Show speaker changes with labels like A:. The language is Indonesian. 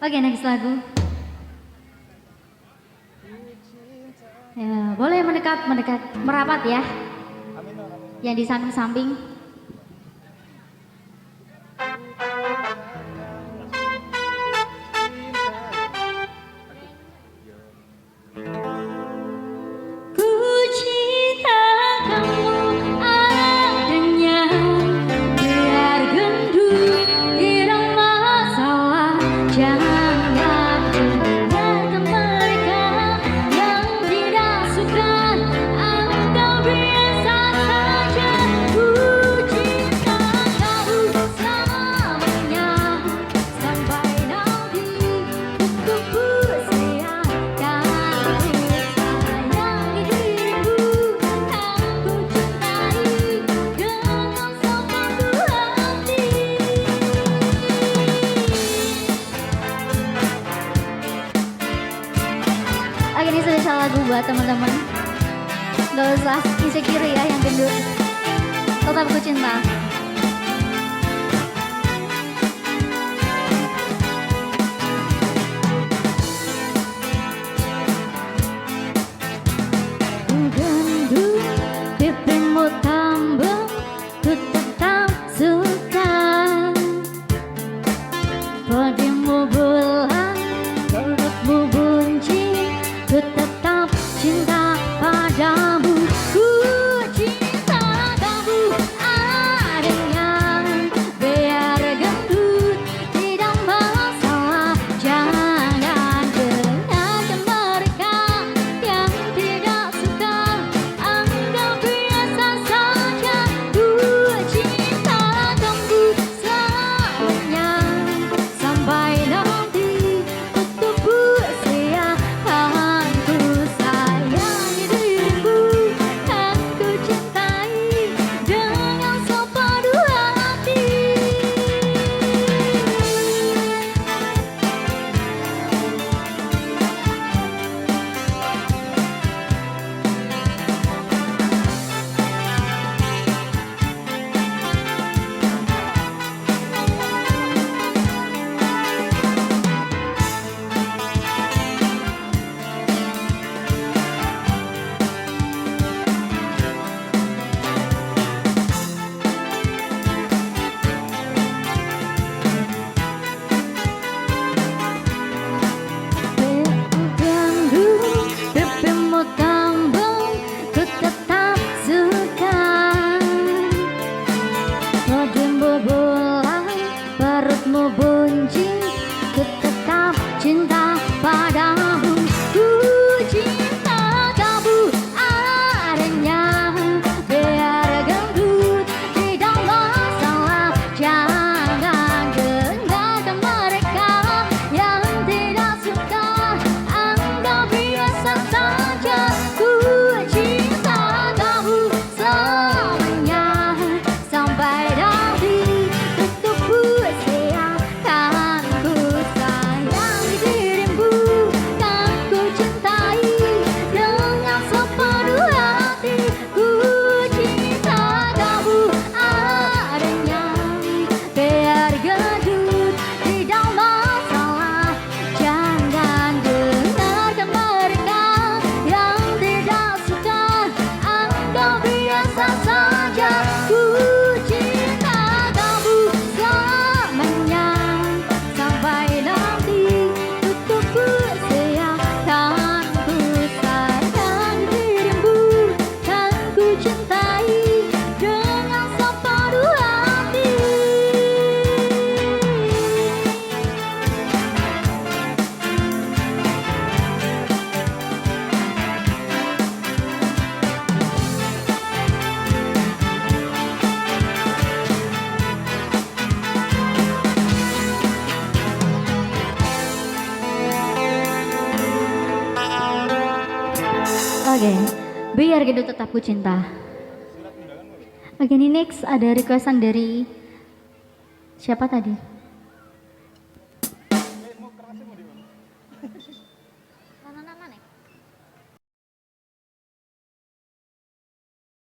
A: Oke, next lagu. Ya, boleh mendekat, merapat ya. Yang di samping-samping. Oke, ini spesial lagu buat teman-teman. Gak usah insecure ya yang gendut. Tetap ku cinta. Gendut, pipimu tambah, ku tetap suka. Bodimu bulan, perutmu bunyi, ku tetap cinta padamu. Ku cinta kamu adanya, biar gendut tidak masalah. Jangan dengarkan mereka yang tidak suka, anggap biasa saja. Ku cinta kamu selamanya, sampai nanti untuk usia. Perutmu bunyi, ku tetap cinta padamu. Ku cinta kamu adanya, biar gendut tidak masalah. Jangan dengarkan mereka yang tidak suka, anggap biasa saja. Ku cinta kamu selamanya, sampai nanti untuk usia. Kan ku sayangi dirimu, kan ku cintai dengan sepenuh hati. Ku cinta kamu adanya, biar gendut tidak masalah. Jangan dengarkan mereka yang tidak suka, anggap biasa saja. Ku cinta kamu selamanya, sampai nanti tutup usia. Kan ku sayangi dirimu, kan ku cintai dengan sepenuh hati. Oke, biar gendut tetap ku cinta. Oke, ini next ada requestan dari siapa tadi?